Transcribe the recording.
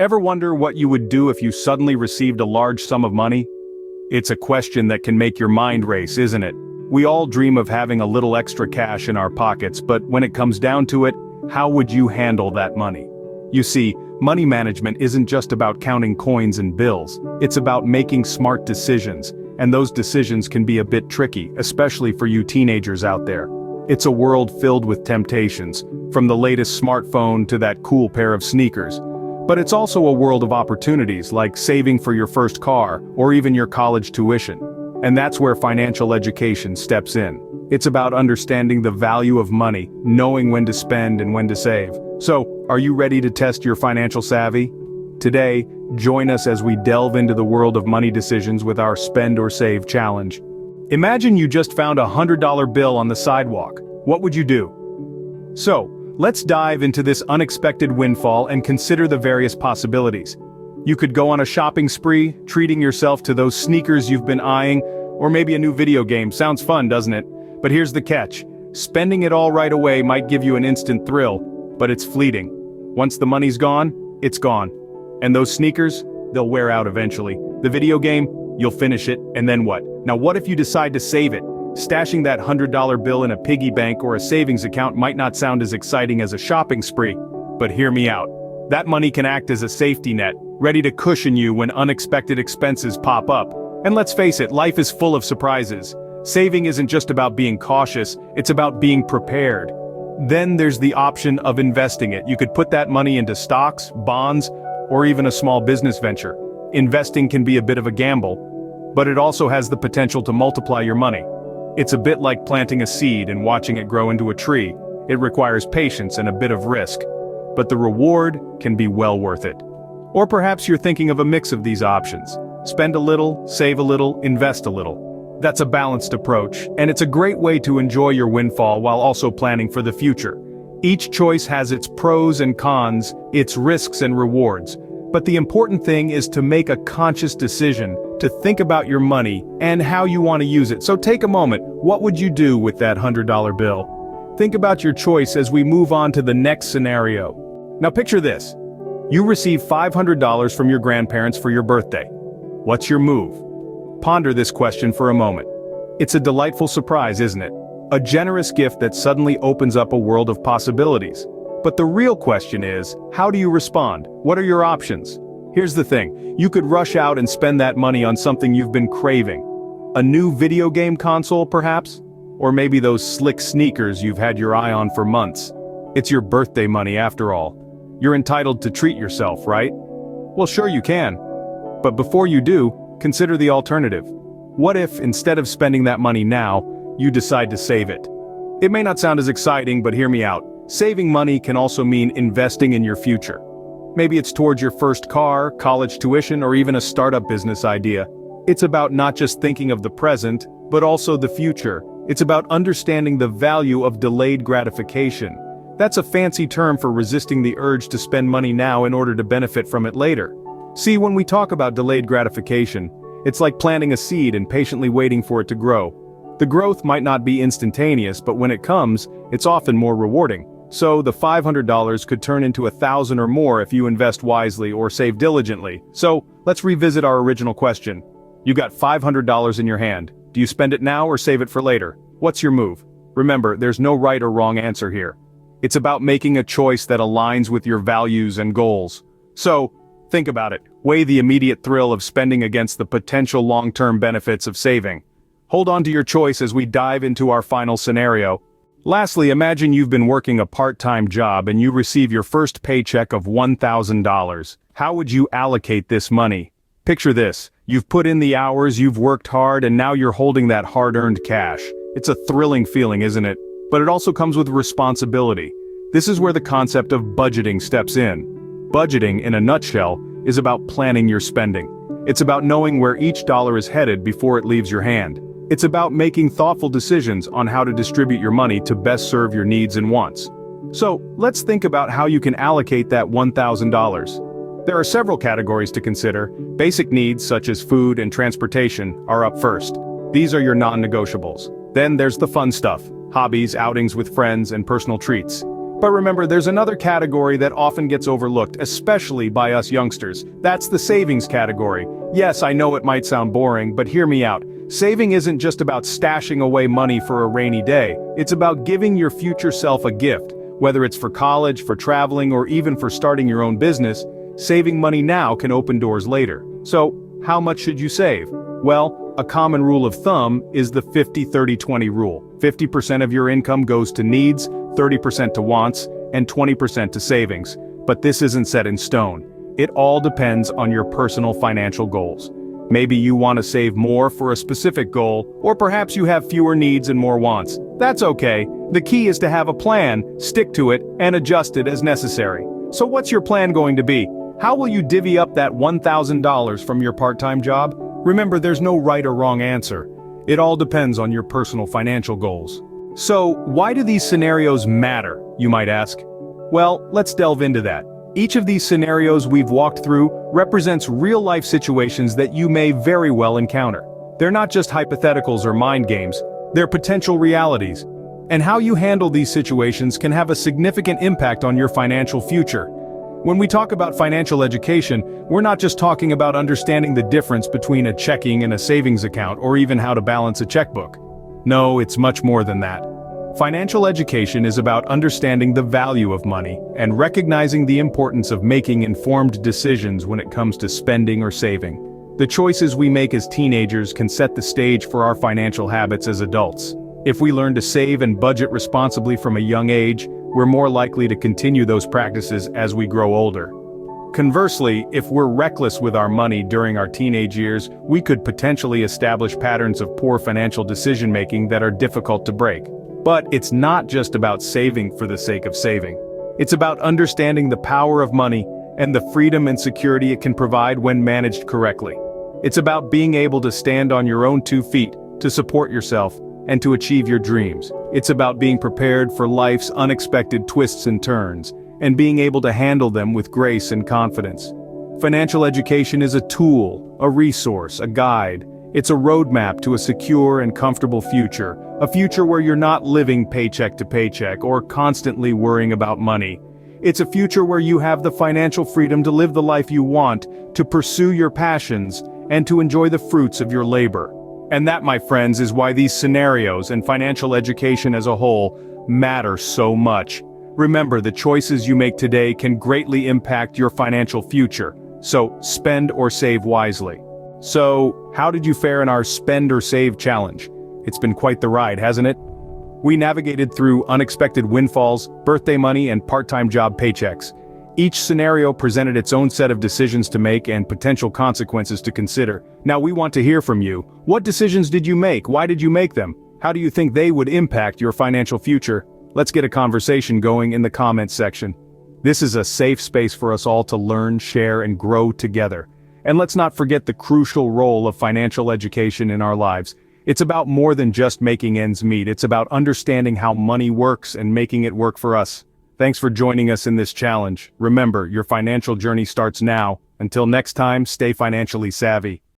Ever wonder what you would do if you suddenly received a large sum of money? It's a question that can make your mind race, isn't it? We all dream of having a little extra cash in our pockets, but when it comes down to it, how would you handle that money? You see, money management isn't just about counting coins and bills, it's about making smart decisions, and those decisions can be a bit tricky, especially for you teenagers out there. It's a world filled with temptations, from the latest smartphone to that cool pair of sneakers. But it's also a world of opportunities like saving for your first car or even your college tuition. And that's where financial education steps in. It's about understanding the value of money, knowing when to spend and when to save. So, are you ready to test your financial savvy? Today, join us as we delve into the world of money decisions with our Spend or Save challenge. Imagine you just found a $100 bill on the sidewalk. What would you do? So, let's dive into this unexpected windfall and consider the various possibilities. You could go on a shopping spree, treating yourself to those sneakers you've been eyeing, or maybe a new video game. Sounds fun, doesn't it? But here's the catch. Spending it all right away might give you an instant thrill, but it's fleeting. Once the money's gone, it's gone. And those sneakers, they'll wear out eventually. The video game, you'll finish it, and then what? Now what if you decide to save it? Stashing that $100 bill in a piggy bank or a savings account might not sound as exciting as a shopping spree, but hear me out. That money can act as a safety net, ready to cushion you when unexpected expenses pop up. And let's face it, life is full of surprises. Saving isn't just about being cautious, it's about being prepared. Then there's the option of investing it. You could put that money into stocks, bonds, or even a small business venture. Investing can be a bit of a gamble, but it also has the potential to multiply your money. It's a bit like planting a seed and watching it grow into a tree. It requires patience and a bit of risk, but the reward can be well worth it. Or perhaps you're thinking of a mix of these options. Spend a little, save a little, invest a little. That's a balanced approach, and it's a great way to enjoy your windfall while also planning for the future. Each choice has its pros and cons, its risks and rewards. But the important thing is to make a conscious decision, to think about your money and how you want to use it. So take a moment, what would you do with that $100 bill? Think about your choice as we move on to the next scenario. Now picture this. You receive $500 from your grandparents for your birthday. What's your move? Ponder this question for a moment. It's a delightful surprise, isn't it? A generous gift that suddenly opens up a world of possibilities. But the real question is, how do you respond? What are your options? Here's the thing, you could rush out and spend that money on something you've been craving. A new video game console, perhaps? Or maybe those slick sneakers you've had your eye on for months. It's your birthday money after all. You're entitled to treat yourself, right? Well, sure you can. But before you do, consider the alternative. What if, instead of spending that money now, you decide to save it? It may not sound as exciting, but hear me out. Saving money can also mean investing in your future. Maybe it's towards your first car, college tuition, or even a startup business idea. It's about not just thinking of the present, but also the future. It's about understanding the value of delayed gratification. That's a fancy term for resisting the urge to spend money now in order to benefit from it later. See, when we talk about delayed gratification, it's like planting a seed and patiently waiting for it to grow. The growth might not be instantaneous, but when it comes, it's often more rewarding. So the $500 could turn into $1,000 or more if you invest wisely or save diligently. So let's revisit our original question. You got $500 in your hand. Do you spend it now or save it for later? What's your move? Remember, there's no right or wrong answer here. It's about making a choice that aligns with your values and goals. So, think about it. Weigh the immediate thrill of spending against the potential long-term benefits of saving. Hold on to your choice as we dive into our final scenario. Lastly, imagine you've been working a part-time job and you receive your first paycheck of $1,000. How would you allocate this money? Picture this. You've put in the hours, you've worked hard, and now you're holding that hard-earned cash. It's a thrilling feeling, isn't it? But it also comes with responsibility. This is where the concept of budgeting steps in. Budgeting, in a nutshell, is about planning your spending. It's about knowing where each dollar is headed before it leaves your hand. It's about making thoughtful decisions on how to distribute your money to best serve your needs and wants. So, let's think about how you can allocate that $1,000. There are several categories to consider. Basic needs such as food and transportation are up first. These are your non-negotiables. Then there's the fun stuff, hobbies, outings with friends, and personal treats. But remember, there's another category that often gets overlooked, especially by us youngsters. That's the savings category. Yes, I know it might sound boring, but hear me out. Saving isn't just about stashing away money for a rainy day. It's about giving your future self a gift. Whether it's for college, for traveling, or even for starting your own business, saving money now can open doors later. So, how much should you save? Well, a common rule of thumb is the 50-30-20 rule. 50% of your income goes to needs, 30% to wants, and 20% to savings. But this isn't set in stone. It all depends on your personal financial goals. Maybe you want to save more for a specific goal, or perhaps you have fewer needs and more wants. That's okay. The key is to have a plan, stick to it, and adjust it as necessary. So what's your plan going to be? How will you divvy up that $1,000 from your part-time job? Remember, there's no right or wrong answer. It all depends on your personal financial goals. So, why do these scenarios matter, you might ask? Well, let's delve into that. Each of these scenarios we've walked through represents real-life situations that you may very well encounter. They're not just hypotheticals or mind games, they're potential realities. And how you handle these situations can have a significant impact on your financial future. When we talk about financial education, we're not just talking about understanding the difference between a checking and a savings account or even how to balance a checkbook. No, it's much more than that. Financial education is about understanding the value of money and recognizing the importance of making informed decisions when it comes to spending or saving. The choices we make as teenagers can set the stage for our financial habits as adults. If we learn to save and budget responsibly from a young age, we're more likely to continue those practices as we grow older. Conversely, if we're reckless with our money during our teenage years, we could potentially establish patterns of poor financial decision-making that are difficult to break. But it's not just about saving for the sake of saving. It's about understanding the power of money and the freedom and security it can provide when managed correctly. It's about being able to stand on your own 2 feet, to support yourself, and to achieve your dreams. It's about being prepared for life's unexpected twists and turns, and being able to handle them with grace and confidence. Financial education is a tool, a resource, a guide. It's a roadmap to a secure and comfortable future, a future where you're not living paycheck to paycheck or constantly worrying about money. It's a future where you have the financial freedom to live the life you want, to pursue your passions, and to enjoy the fruits of your labor. And that, my friends, is why these scenarios and financial education as a whole matter so much. Remember, the choices you make today can greatly impact your financial future, so spend or save wisely. So, how did you fare in our Spend or Save challenge? It's been quite the ride, hasn't it? We navigated through unexpected windfalls, birthday money, and part-time job paychecks. Each scenario presented its own set of decisions to make and potential consequences to consider. Now we want to hear from you. What decisions did you make? Why did you make them? How do you think they would impact your financial future? Let's get a conversation going in the comments section. This is a safe space for us all to learn, share, and grow together. And let's not forget the crucial role of financial education in our lives. It's about more than just making ends meet. It's about understanding how money works and making it work for us. Thanks for joining us in this challenge. Remember, your financial journey starts now. Until next time, stay financially savvy.